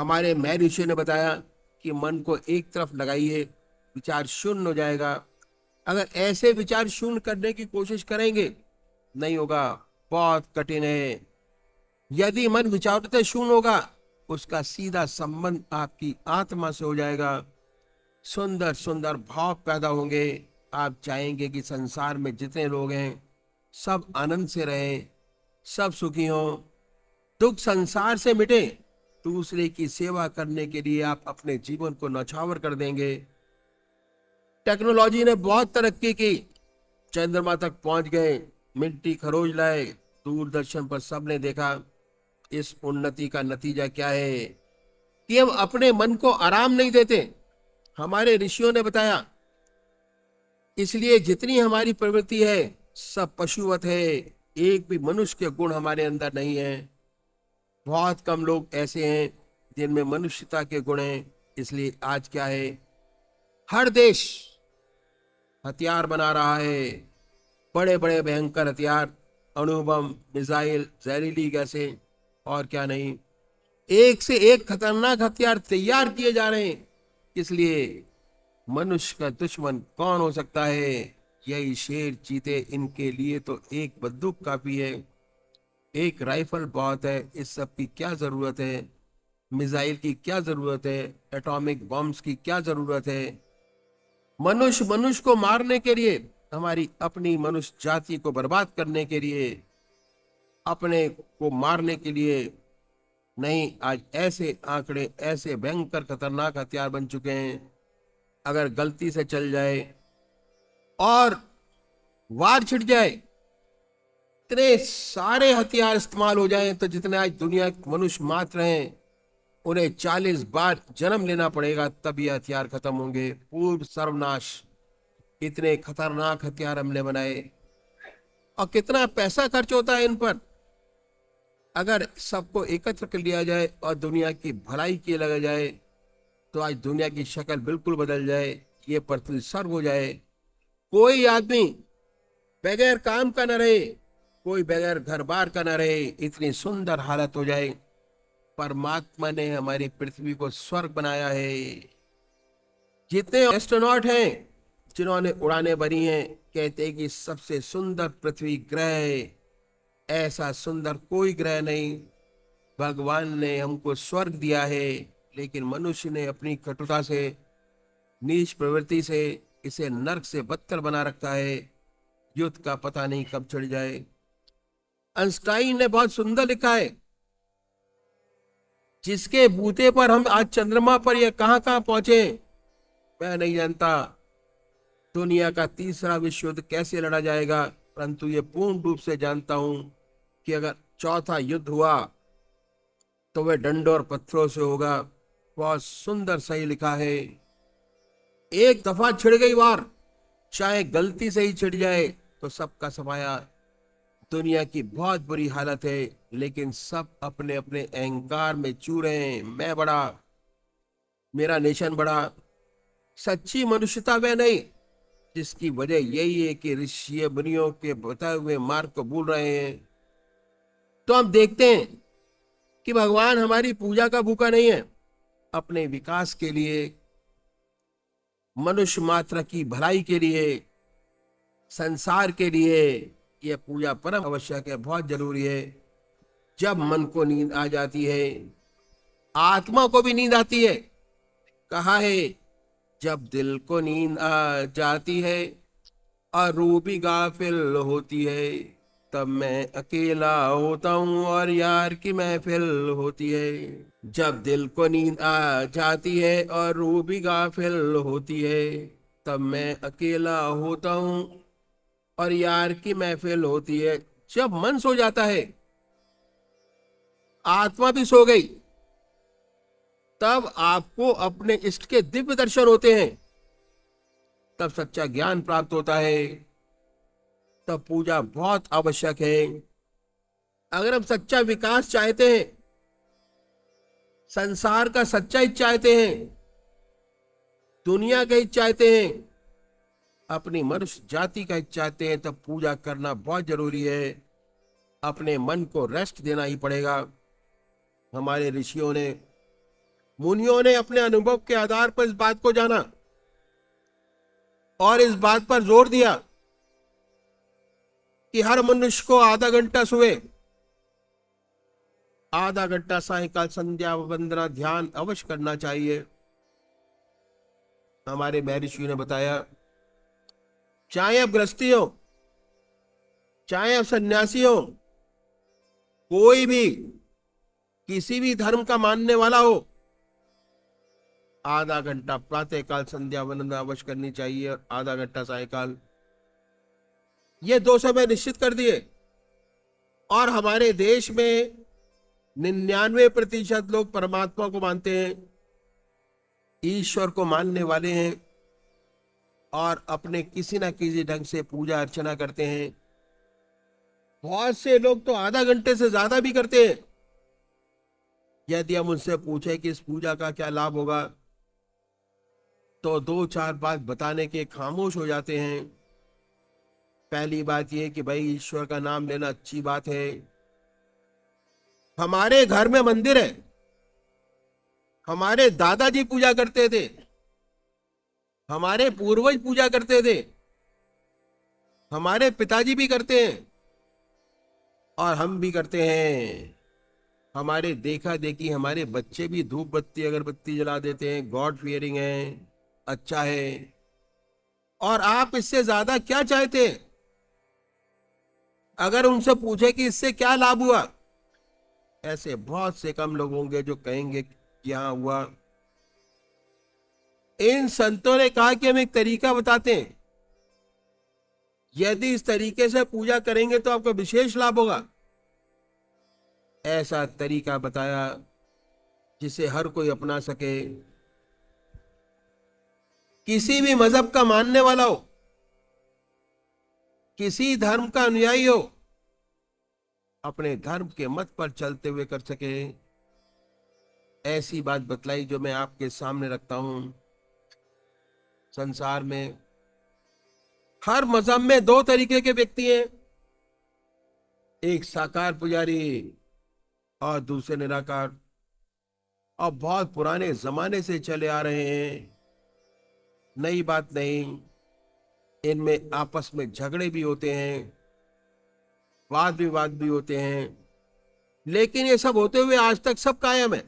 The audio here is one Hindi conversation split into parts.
हमारे महर्षि ने बताया कि मन को एक तरफ लगाइए, विचार शून्य हो जाएगा। अगर ऐसे विचार शून्य करने की कोशिश करेंगे, नहीं होगा, बहुत कठिन है। यदि मन विचारों से शून्य होगा, उसका सीधा संबंध आपकी आत्मा से हो जाएगा। सुंदर सुंदर भाव पैदा होंगे। आप चाहेंगे कि संसार में जितने लोग हैं सब आनंद से रहें, सब सुखी हों, दुख संसार से मिटे। दूसरे की सेवा करने के लिए आप अपने जीवन को न्यौछावर कर देंगे। टेक्नोलॉजी ने बहुत तरक्की की, चंद्रमा तक पहुंच गए, मिट्टी खरोज लाए, दूरदर्शन पर सबने देखा। इस उन्नति का नतीजा क्या है कि हम अपने मन को आराम नहीं देते। हमारे ऋषियों ने बताया, इसलिए जितनी हमारी प्रवृत्ति है सब पशुवत है। एक भी मनुष्य के गुण हमारे अंदर नहीं है। बहुत कम लोग ऐसे हैं जिनमें मनुष्यता के गुण हैं। इसलिए आज क्या है, हर देश हथियार बना रहा है, बड़े बड़े भयंकर हथियार, अणु बम, मिसाइल, जहरीली गैसें और क्या नहीं। एक से एक खतरनाक हथियार तैयार किए जा रहे हैं। इसलिए मनुष्य का दुश्मन कौन हो सकता है? यही शेर चीते, इनके लिए तो एक बंदूक काफी है, एक राइफल बहुत है। इस सब की क्या जरूरत है? मिसाइल की क्या जरूरत है? एटॉमिक बॉम्ब्स की क्या जरूरत है? मनुष्य मनुष्य को मारने के लिए, हमारी अपनी मनुष्य जाति को बर्बाद करने के लिए, अपने को मारने के लिए नहीं। आज ऐसे आंकड़े, ऐसे भयंकर खतरनाक हथियार बन चुके हैं, अगर गलती से चल जाए और वार छिड़ जाए, इतने सारे हथियार इस्तेमाल हो जाएं तो जितने आज दुनिया के मनुष्य मात्र हैं उन्हें 40 बार जन्म लेना पड़ेगा, तब ये हथियार खत्म होंगे। पूर्व सर्वनाश। इतने खतरनाक हथियार हमने बनाए और कितना पैसा खर्च होता है इन पर। अगर सबको एकत्र कर लिया जाए और दुनिया की भलाई के लगा जाए तो आज दुनिया की शक्ल बिल्कुल बदल जाए, ये पृथ्वी सर्व हो जाए। कोई आदमी बगैर काम का न रहे, कोई बगैर घर बार का न रहे, इतनी सुंदर हालत हो जाए। परमात्मा ने हमारी पृथ्वी को स्वर्ग बनाया है। जितने एस्ट्रोनॉट हैं जिन्होंने उड़ानें भरी हैं, कहते हैं कि सबसे सुंदर पृथ्वी ग्रह है। ऐसा सुंदर कोई ग्रह नहीं। भगवान ने हमको स्वर्ग दिया है, लेकिन मनुष्य ने अपनी कटुता से, नीच प्रवृत्ति से इसे नरक से बदतर बना रखा है। युद्ध का पता नहीं कब चढ़ जाए। आइंस्टाइन ने बहुत सुंदर लिखा है, जिसके बूते पर हम आज चंद्रमा पर या कहां कहां पहुंचे मैं नहीं जानता। दुनिया का तीसरा विश्व युद्ध कैसे लड़ा जाएगा, परंतु ये पूर्ण रूप से जानता हूं कि अगर चौथा युद्ध हुआ तो वह डंडों और पत्थरों से होगा। बहुत सुंदर सही लिखा है। एक दफा छिड़ गई वार, चाहे गलती से ही छिड़ जाए तो सबका सफाया। दुनिया की बहुत बुरी हालत है, लेकिन सब अपने अपने अहंकार में चूरे हैं। मैं बड़ा, मेरा नेशन बड़ा। सच्ची मनुष्यता वह नहीं जिसकी वजह यही है कि ऋषि मुनियों के बताए हुए मार्ग को भूल रहे हैं। तो हम देखते हैं कि भगवान हमारी पूजा का भूखा नहीं है। अपने विकास के लिए, मनुष्य मात्र की भलाई के लिए, संसार के लिए यह पूजा परम आवश्यक है, बहुत जरूरी है। जब मन को नींद आ जाती है, आत्मा को भी नींद आती है। कहा है, जब दिल को नींद आ जाती है और रूह भी गाफिल होती है, तब मैं अकेला होता हूँ और यार की महफिल होती है। जब दिल को नींद आ जाती है और रूह भी गाफिल होती है, तब मैं अकेला होता हूँ और यार की महफिल होती है। जब मन सो जाता है, आत्मा भी सो गई, तब आपको अपने इष्ट के दिव्य दर्शन होते हैं, तब सच्चा ज्ञान प्राप्त होता है, तब पूजा बहुत आवश्यक है। अगर हम सच्चा विकास चाहते हैं, संसार का सच्चा हित चाहते हैं, दुनिया का हित चाहते हैं, अपनी मनुष्य जाति का हित चाहते हैं, तब पूजा करना बहुत जरूरी है। अपने मन को रेस्ट देना ही पड़ेगा। हमारे ऋषियों ने मुनियों ने अपने अनुभव के आधार पर इस बात को जाना और इस बात पर जोर दिया कि हर मनुष्य को आधा घंटा सुबह, आधा घंटा सायंकाल संध्या वंदना ध्यान अवश्य करना चाहिए। हमारे महर्षि ने बताया, चाहे अब गृहस्थी हो, चाहे अब सन्यासी हो, कोई भी किसी भी धर्म का मानने वाला हो, आधा घंटा प्रातः काल संध्या वंदना अवश्य करनी चाहिए और आधा घंटा सायंकाल, ये 2 समय निश्चित कर दिए। और हमारे देश में 99% लोग परमात्मा को मानते हैं, ईश्वर को मानने वाले हैं और अपने किसी ना किसी ढंग से पूजा अर्चना करते हैं। बहुत से लोग तो आधा घंटे से ज्यादा भी करते हैं। यदि हम उनसे पूछे कि इस पूजा का क्या लाभ होगा, तो 2-4 बात बताने के खामोश हो जाते हैं। पहली बात यह कि भाई ईश्वर का नाम लेना अच्छी बात है। हमारे घर में मंदिर है, हमारे दादाजी पूजा करते थे, हमारे पूर्वज पूजा करते थे, हमारे पिताजी भी करते हैं और हम भी करते हैं। हमारे देखा देखी हमारे बच्चे भी धूप बत्ती अगरबत्ती जला देते हैं। गॉड फियरिंग है, अच्छा है। और आप इससे ज्यादा क्या चाहते हैं? अगर उनसे पूछे कि इससे क्या लाभ हुआ, ऐसे बहुत से कम लोग होंगे जो कहेंगे कि हाँ हुआ। इन संतों ने कहा कि हम एक तरीका बताते हैं, यदि इस तरीके से पूजा करेंगे तो आपको विशेष लाभ होगा। ऐसा तरीका बताया जिसे हर कोई अपना सके। किसी भी मजहब का मानने वाला हो, किसी धर्म का अनुयायी हो, अपने धर्म के मत पर चलते हुए कर सके, ऐसी बात बतलाई जो मैं आपके सामने रखता हूं। संसार में हर मजहब में 2 तरीके के व्यक्ति हैं, एक साकार पुजारी और दूसरे निराकार। और बहुत पुराने जमाने से चले आ रहे हैं, नई बात नहीं। इनमें आपस में झगड़े भी होते हैं, वाद विवाद भी होते हैं, लेकिन ये सब होते हुए आज तक सब कायम है।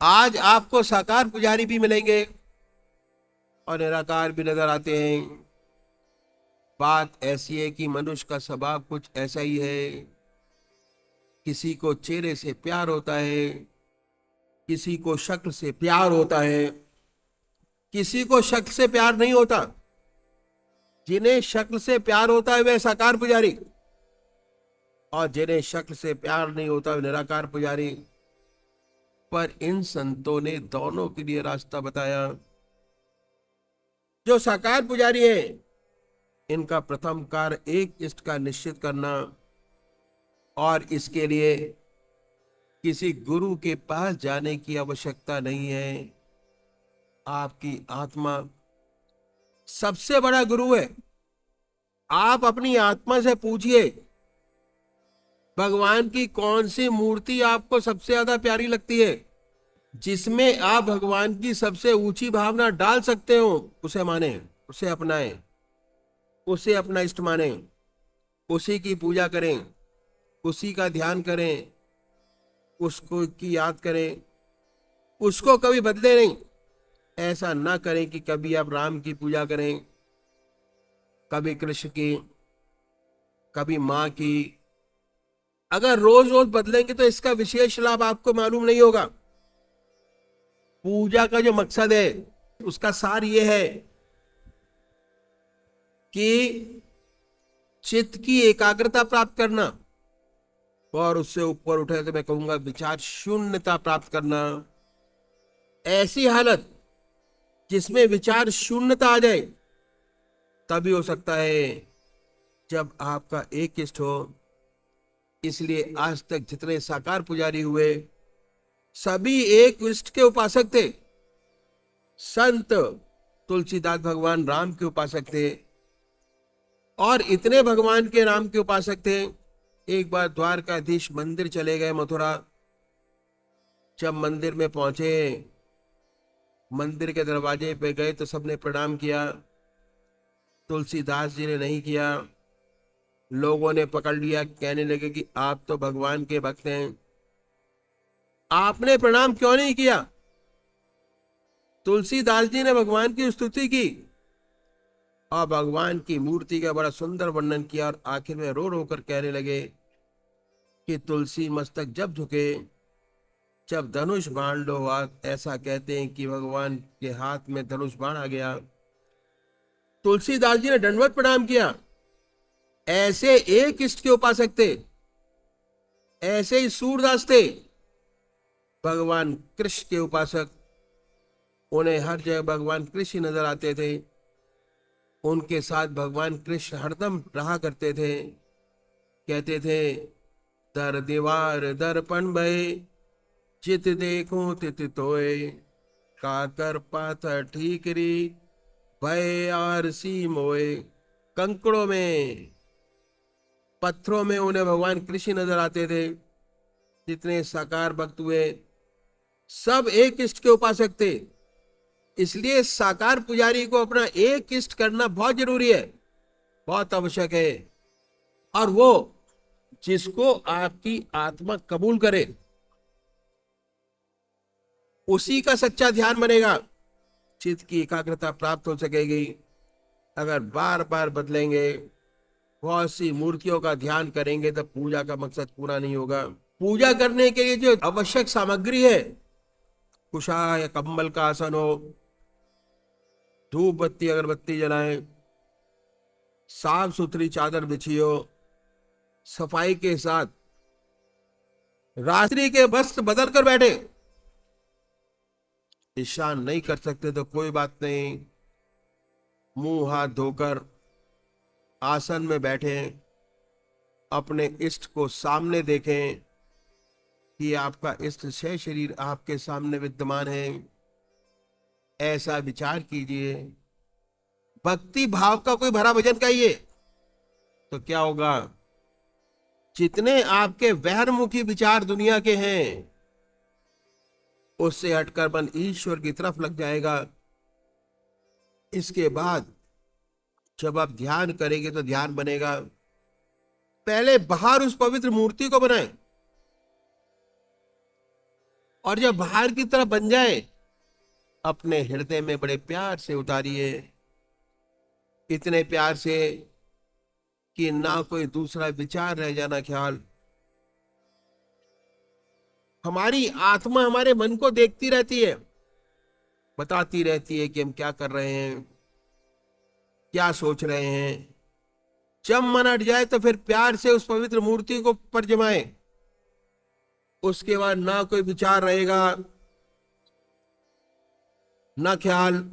आज आपको साकार पुजारी भी मिलेंगे और निराकार भी नजर आते हैं। बात ऐसी है कि मनुष्य का स्वभाव कुछ ऐसा ही है। किसी को चेहरे से प्यार होता है, किसी को शक्ल से प्यार होता है, किसी को शक्ल से प्यार नहीं होता। जिन्हें शक्ल से प्यार होता है वे साकार पुजारी, और जिन्हें शक्ल से प्यार नहीं होता वे निराकार पुजारी। पर इन संतों ने दोनों के लिए रास्ता बताया। जो साकार पुजारी है, इनका प्रथम कार्य एक इष्ट का निश्चित करना, और इसके लिए किसी गुरु के पास जाने की आवश्यकता नहीं है। आपकी आत्मा सबसे बड़ा गुरु है। आप अपनी आत्मा से पूछिए, भगवान की कौन सी मूर्ति आपको सबसे ज्यादा प्यारी लगती है? जिसमें आप भगवान की सबसे ऊंची भावना डाल सकते हो, उसे माने, उसे अपनाएं, उसे अपना इष्ट माने, उसी की पूजा करें, उसी का ध्यान करें, उसको की याद करें, उसको कभी बदले नहीं। ऐसा ना करें कि कभी आप राम की पूजा करें, कभी कृष्ण की, कभी माँ की। अगर रोज रोज बदलेंगे तो इसका विशेष लाभ आपको मालूम नहीं होगा। पूजा का जो मकसद है, उसका सार यह है कि चित्त की एकाग्रता प्राप्त करना, और उससे ऊपर उठे तो मैं कहूंगा विचार शून्यता प्राप्त करना। ऐसी हालत जिसमें विचार शून्यता आ जाए तभी हो सकता है जब आपका एक इष्ट हो। इसलिए आज तक जितने साकार पुजारी हुए, सभी एक इष्ट के उपासक थे। संत तुलसीदास भगवान राम के उपासक थे, और इतने भगवान के राम के उपासक थे। एक बार द्वारकाधीश मंदिर चले गए, मथुरा। जब मंदिर में पहुंचे, मंदिर के दरवाजे पे गए तो सबने प्रणाम किया, तुलसीदास जी ने नहीं किया। लोगों ने पकड़ लिया, कहने लगे कि आप तो भगवान के भक्त हैं, आपने प्रणाम क्यों नहीं किया? तुलसीदास जी ने भगवान की स्तुति की और भगवान की मूर्ति का बड़ा सुंदर वर्णन किया, और आखिर में रो रो कर कहने लगे कि तुलसी मस्तक जब झुके, जब धनुष बाण लो हाथ, ऐसा कहते हैं कि भगवान के हाथ में धनुष बाण आ गया। तुलसीदास जी ने दंडवत प्रणाम किया। ऐसे एक इष्ट के उपासक थे, ऐसे ही सूरदास थे, भगवान कृष्ण के उपासक। उन्हें हर जगह भगवान कृष्ण नजर आते थे, उनके साथ भगवान कृष्ण हरदम रहा करते थे। कहते थे, दर दीवार दर्पण भय, चित देखो तित तोय, काकर पाथर ठीकरी, भय आरसी मोए। कंकड़ों में, पत्थरों में उन्हें भगवान कृष्ण नजर आते थे। जितने साकार भक्त हुए सब एक इष्ट के उपासक थे। इसलिए साकार पुजारी को अपना एक इष्ट करना बहुत जरूरी है, बहुत आवश्यक है। और वो जिसको आपकी आत्मा कबूल करे, उसी का सच्चा ध्यान बनेगा, चित्त की एकाग्रता प्राप्त हो सकेगी। अगर बार बार बदलेंगे, बहुत सी मूर्तियों का ध्यान करेंगे, तो पूजा का मकसद पूरा नहीं होगा। पूजा करने के लिए जो आवश्यक सामग्री है, कुशा या कंबल का आसन हो, धूप बत्ती अगरबत्ती जलाएं, साफ सुथरी चादर बिछी हो, सफाई के साथ रात्रि के वस्त्र बदल कर बैठे। ईशान नहीं कर सकते तो कोई बात नहीं, मुंह हाथ धोकर आसन में बैठे, अपने इष्ट को सामने देखें कि आपका इष्ट से शरीर आपके सामने विद्यमान है, ऐसा विचार कीजिए। भक्ति भाव का कोई भरा भजन गाइए, तो क्या होगा? जितने आपके बहिर्मुखी विचार दुनिया के हैं, उससे हटकर मन ईश्वर की तरफ लग जाएगा। इसके बाद जब आप ध्यान करेंगे तो ध्यान बनेगा। पहले बाहर उस पवित्र मूर्ति को बनाएं, और जब बाहर की तरफ बन जाए, अपने हृदय में बड़े प्यार से उतारिए, इतने प्यार से कि ना कोई दूसरा विचार रह जाना ख्याल। हमारी आत्मा हमारे मन को देखती रहती है, बताती रहती है कि हम क्या कर रहे हैं, क्या सोच रहे हैं। जब मन हट जाए तो फिर प्यार से उस पवित्र मूर्ति को पर जमाए, उसके बाद ना कोई विचार रहेगा, ना ख्याल।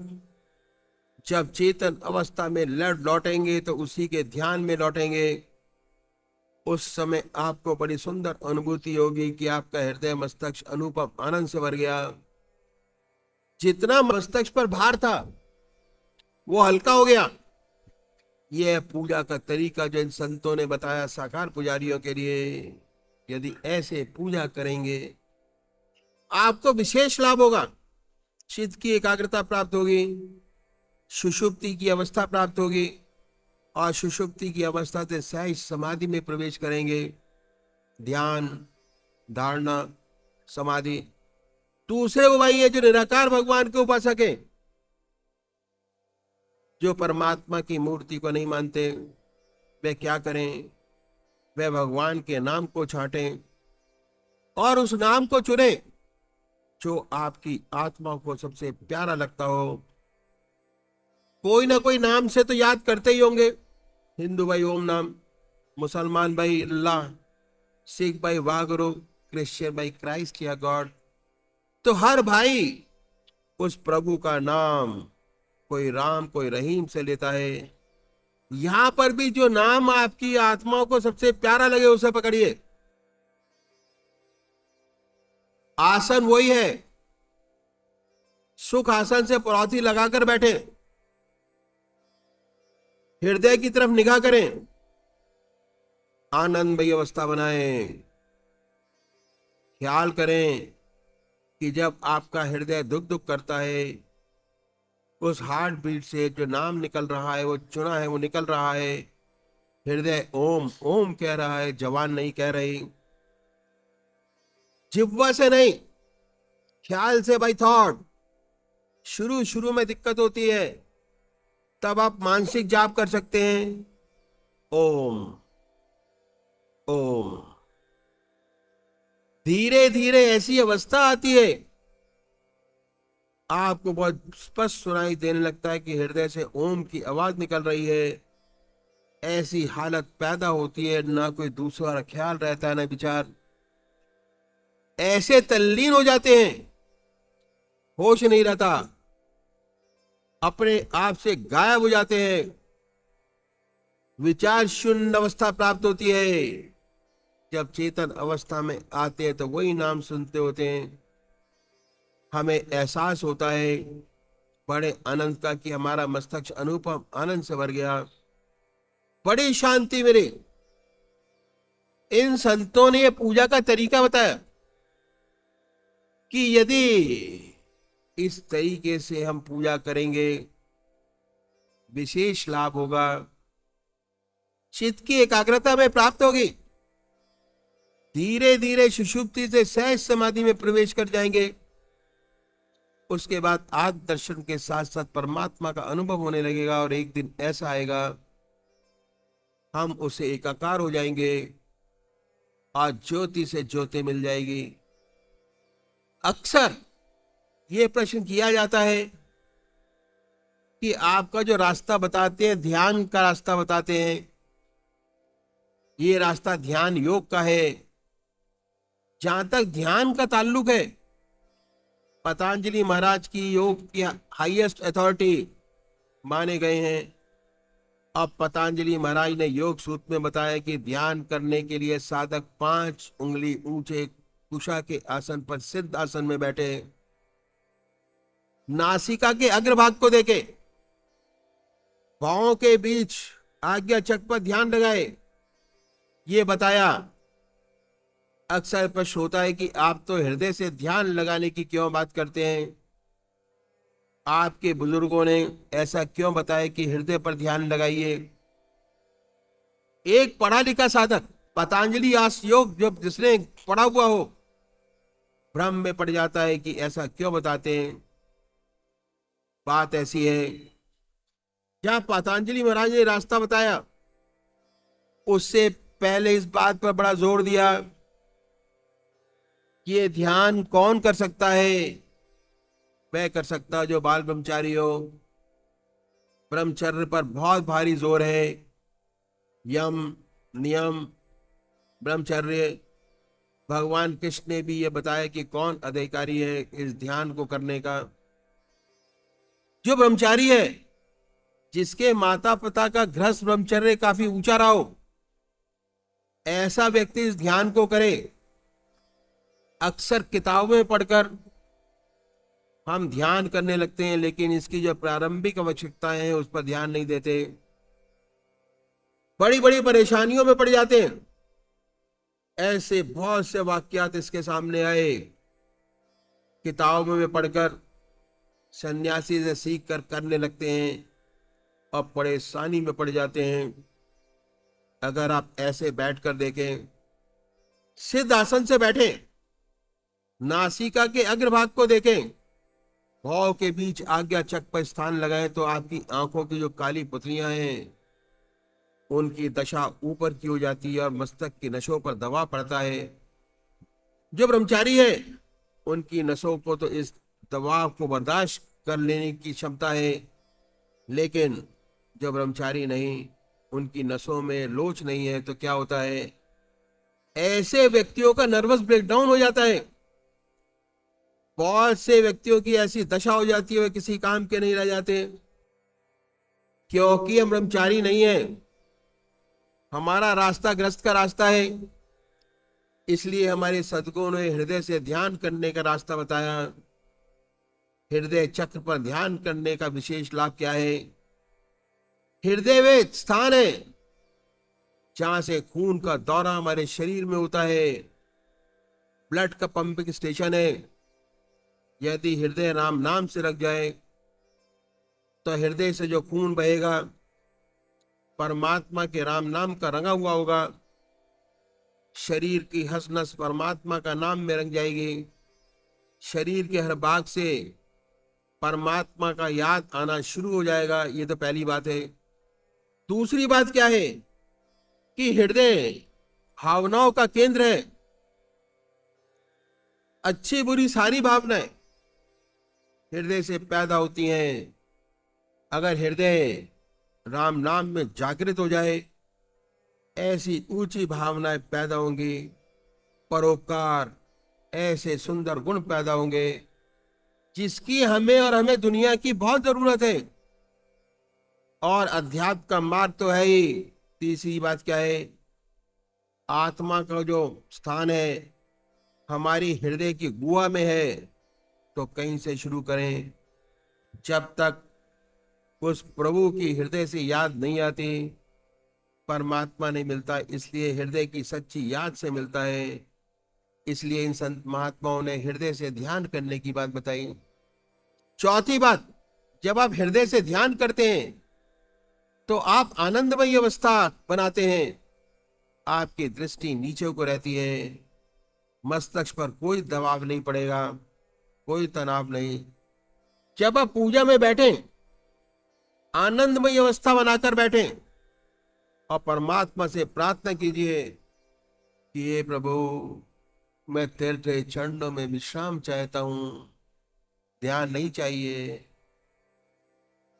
जब चेतन अवस्था में लौटेंगे तो उसी के ध्यान में लौटेंगे। उस समय आपको बड़ी सुंदर अनुभूति होगी कि आपका हृदय मस्तक अनुपम आनंद से भर गया। जितना मस्तक पर भार था वो हल्का हो गया। यह पूजा का तरीका जो इन संतों ने बताया साकार पुजारियों के लिए, यदि ऐसे पूजा करेंगे आपको विशेष लाभ होगा। चित्त की एकाग्रता प्राप्त होगी, सुषुप्ति की अवस्था प्राप्त होगी, और सुषुप्ति की अवस्था से सहज समाधि में प्रवेश करेंगे। ध्यान, धारणा, समाधि। दूसरे वो भाई है जो निराकार भगवान के उपासक है, जो परमात्मा की मूर्ति को नहीं मानते, वे क्या करें? वे भगवान के नाम को छांटें और उस नाम को चुने जो आपकी आत्मा को सबसे प्यारा लगता हो। कोई ना कोई नाम से तो याद करते ही होंगे। हिंदू भाई ओम नाम, मुसलमान भाई अल्लाह, सिख भाई वाहगुरु, क्रिश्चियन भाई क्राइस्ट या गॉड। तो हर भाई उस प्रभु का नाम, कोई राम कोई रहीम से लेता है। यहां पर भी जो नाम आपकी आत्मा को सबसे प्यारा लगे उसे पकड़िए। आसन वही है, सुख आसन से पराथी लगाकर बैठे, हृदय की तरफ निगाह करें, आनंदमयी अवस्था बनाएं, ख्याल करें कि जब आपका हृदय दुख दुख करता है, उस हार्ट बीट से जो नाम निकल रहा है, वो चुना है, वो निकल रहा है, हृदय ओम ओम कह रहा है, जवान नहीं कह रही, जिह्वा से नहीं, ख्याल से, बाई थॉट। शुरू शुरू में दिक्कत होती है, तब आप मानसिक जाप कर सकते हैं, ओम ओम। धीरे धीरे ऐसी अवस्था आती है, आपको बहुत स्पष्ट सुनाई देने लगता है कि हृदय से ओम की आवाज निकल रही है। ऐसी हालत पैदा होती है, ना कोई दूसरा ख्याल रहता है, ना विचार, ऐसे तल्लीन हो जाते हैं, होश नहीं रहता, अपने आप से गायब हो जाते हैं, विचार शून्य अवस्था प्राप्त होती है। जब चेतन अवस्था में आते हैं तो वही नाम सुनते होते हैं, हमें एहसास होता है बड़े आनंद का कि हमारा मस्तिष्क अनुपम आनंद से भर गया, बड़ी शांति मिली। इन संतों ने पूजा का तरीका बताया कि यदि इस तरीके से हम पूजा करेंगे, विशेष लाभ होगा, चित्त की एकाग्रता में प्राप्त होगी, धीरे धीरे सुषुप्ति से सहज समाधि में प्रवेश कर जाएंगे। उसके बाद आत्म दर्शन के साथ साथ परमात्मा का अनुभव होने लगेगा, और एक दिन ऐसा आएगा हम उसे एकाकार हो जाएंगे और ज्योति से ज्योति मिल जाएगी। अक्सर ये प्रश्न किया जाता है कि आपका जो रास्ता बताते हैं, ध्यान का रास्ता बताते हैं, ये रास्ता ध्यान योग का है। जहां तक ध्यान का ताल्लुक है, पतंजलि महाराज की योग की हाईएस्ट अथॉरिटी माने गए हैं। अब पतंजलि महाराज ने योग सूत्र में बताया कि ध्यान करने के लिए साधक 5 उंगली ऊंचे कुशा के आसन पर सिद्ध आसन में बैठे, नासिका के अग्रभाग को देखे, पांवों के बीच आज्ञा चक्र पर ध्यान लगाए। ये बताया। अक्सर प्रश्न होता है कि आप तो हृदय से ध्यान लगाने की क्यों बात करते हैं, आपके बुजुर्गों ने ऐसा क्यों बताया कि हृदय पर ध्यान लगाइए। एक पढ़ा लिखा साधक पतंजलि आस योग जब जिसने पढ़ा हुआ हो, भ्रम में पड़ जाता है कि ऐसा क्यों बताते हैं। बात ऐसी है, जहां पतंजलि महाराज ने रास्ता बताया, उससे पहले इस बात पर बड़ा जोर दिया कि ये ध्यान कौन कर सकता है। वह कर सकता जो बाल ब्रह्मचारी हो। ब्रह्मचर्य पर बहुत भारी जोर है, यम नियम ब्रह्मचर्य। भगवान कृष्ण ने भी यह बताया कि कौन अधिकारी है इस ध्यान को करने का। जो ब्रह्मचारी है, जिसके माता पिता का गृहस्थ ब्रह्मचर्य काफी ऊंचा रहा हो, ऐसा व्यक्ति इस ध्यान को करे। अक्सर किताबों में पढ़कर हम ध्यान करने लगते हैं, लेकिन इसकी जो प्रारंभिक आवश्यकताएं हैं उस पर ध्यान नहीं देते, बड़ी बड़ी परेशानियों में पड़ जाते हैं। ऐसे बहुत से वाक्यात इसके सामने आए, किताबों में पढ़कर सन्यासी से सीख कर करने लगते हैं और परेशानी में पड़ जाते हैं। अगर आप ऐसे बैठकर देखें, सिद्ध आसन से बैठे, नासिका के अग्रभाग को देखें, भाव के बीच आज्ञा चक्र पर स्थान लगाएं, तो आपकी आंखों की जो काली पुतलियां हैं उनकी दशा ऊपर की हो जाती है और मस्तक की नसों पर दबाव पड़ता है। जो ब्रह्मचारी है, उनकी नसों को तो इस दबाव को बर्दाश्त कर लेने की क्षमता है, लेकिन जो ब्रह्मचारी नहीं, उनकी नसों में लोच नहीं है, तो क्या होता है, ऐसे व्यक्तियों का नर्वस ब्रेकडाउन हो जाता है। बहुत से व्यक्तियों की ऐसी दशा हो जाती है, वे किसी काम के नहीं रह जाते, क्योंकि हम ब्रह्मचारी नहीं है। हमारा रास्ता ग्रस्त का रास्ता है, इसलिए हमारे सदगुरुओं ने हृदय से ध्यान करने का रास्ता बताया। हृदय चक्र पर ध्यान करने का विशेष लाभ क्या है? हृदय वे स्थान है जहां से खून का दौरा हमारे शरीर में होता है, ब्लड का पंपिंग स्टेशन है। यदि हृदय राम नाम से रख जाए तो हृदय से जो खून बहेगा परमात्मा के राम नाम का रंगा हुआ होगा। शरीर की हस नस परमात्मा का नाम में रंग जाएगी। शरीर के हर भाग से परमात्मा का याद आना शुरू हो जाएगा। ये तो पहली बात है। दूसरी बात क्या है कि हृदय भावनाओं का केंद्र है। अच्छी बुरी सारी भावनाएं हृदय से पैदा होती हैं। अगर हृदय राम नाम में जागृत हो जाए, ऐसी ऊंची भावनाएं पैदा होंगी। परोपकार, ऐसे सुंदर गुण पैदा होंगे जिसकी हमें दुनिया की बहुत जरूरत है। और अध्यात्म का मार्ग तो है ही। तीसरी बात क्या है, आत्मा का जो स्थान है हमारी हृदय की गुहा में है। तो कहीं से शुरू करें। जब तक उस प्रभु की हृदय से याद नहीं आती परमात्मा नहीं मिलता। इसलिए हृदय की सच्ची याद से मिलता है। इसलिए इन संत महात्माओं ने हृदय से ध्यान करने की बात बताई। चौथी बात, जब आप हृदय से ध्यान करते हैं तो आप आनंदमय अवस्था बनाते हैं। आपकी दृष्टि नीचे को रहती है। मस्तिष्क पर कोई दबाव नहीं पड़ेगा, कोई तनाव नहीं। जब आप पूजा में बैठे, आनंदमय अवस्था बनाकर बैठे और परमात्मा से प्रार्थना कीजिए कि हे प्रभु, मैं तेरे चरणों में विश्राम चाहता हूं, ध्यान नहीं चाहिए।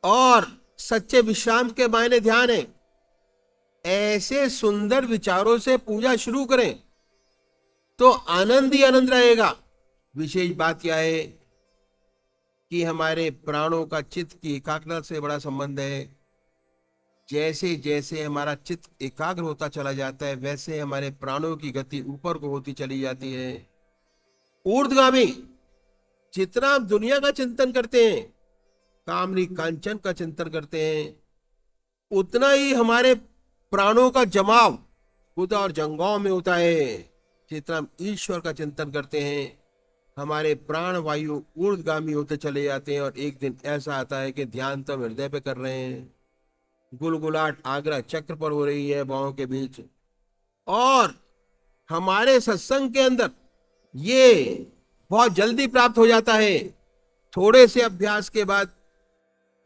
और सच्चे विश्राम के मायने ध्यान है। ऐसे सुंदर विचारों से पूजा शुरू करें तो आनंद ही आनंद रहेगा। विशेष बात क्या है कि हमारे प्राणों का चित्त की एकाग्रता से बड़ा संबंध है। जैसे जैसे हमारा चित्त एकाग्र होता चला जाता है वैसे हमारे प्राणों की गति ऊपर को होती चली जाती है। ऊर्ध्वगामी। जितना हम दुनिया का चिंतन करते हैं, कामनी कांचन का चिंतन करते हैं, उतना ही हमारे प्राणों का जमाव खुदा और जंगों में होता है। जितना हम ईश्वर का चिंतन करते हैं हमारे प्राण वायु ऊर्ध्वगामी होते चले जाते हैं। और एक दिन ऐसा आता है कि ध्यान तो हृदय पे कर रहे हैं, गुलगुलाहट आग्रह चक्र पर हो रही है बाहों के बीच। और हमारे सत्संग के अंदर ये बहुत जल्दी प्राप्त हो जाता है। थोड़े से अभ्यास के बाद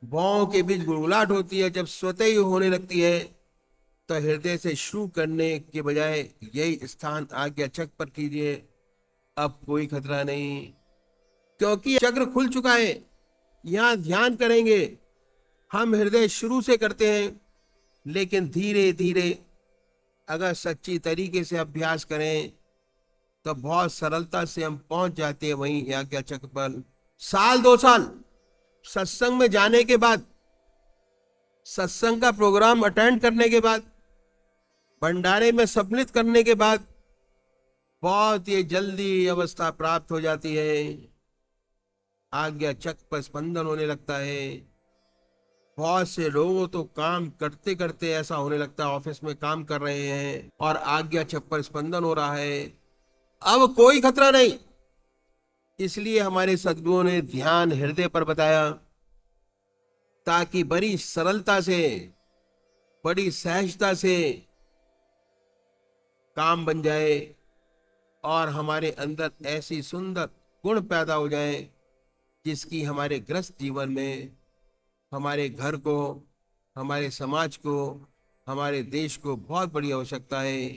बाहों के बीच गुलगुलाहट होती है। जब स्वतः ही होने लगती है तो हृदय से शुरू करने के बजाय यही स्थान आज्ञा चक्र पर कीजिए। अब कोई खतरा नहीं, क्योंकि चक्र खुल चुका है। यहां ध्यान करेंगे। हम हृदय शुरू से करते हैं, लेकिन धीरे धीरे अगर सच्ची तरीके से अभ्यास करें तो बहुत सरलता से हम पहुंच जाते हैं वहीं आज्ञा चक्र पर। साल 2 साल सत्संग में जाने के बाद, सत्संग का प्रोग्राम अटेंड करने के बाद, भंडारे में सम्मिलित करने के बाद बहुत ही जल्दी अवस्था प्राप्त हो जाती है। आज्ञा चक्र पर स्पंदन होने लगता है। बहुत से लोगों तो काम करते करते ऐसा होने लगता है, ऑफिस में काम कर रहे हैं और आज्ञा चक्र पर स्पंदन हो रहा है। अब कोई खतरा नहीं। इसलिए हमारे सद्गुरुओं ने ध्यान हृदय पर बताया, ताकि बड़ी सरलता से, बड़ी सहजता से काम बन जाए और हमारे अंदर ऐसी सुंदर गुण पैदा हो जाए जिसकी हमारे ग्रस्त जीवन में, हमारे घर को, हमारे समाज को, हमारे देश को बहुत बड़ी आवश्यकता है।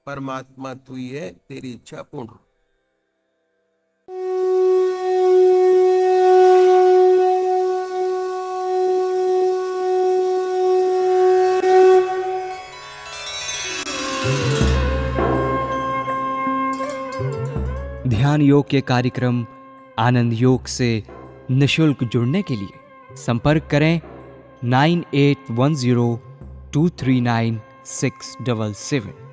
परमात्मा तू ही है, तेरी इच्छा पूर्ण हो। ध्यान योग के कार्यक्रम आनंद योग से निशुल्क जुड़ने के लिए संपर्क करें 9810239677।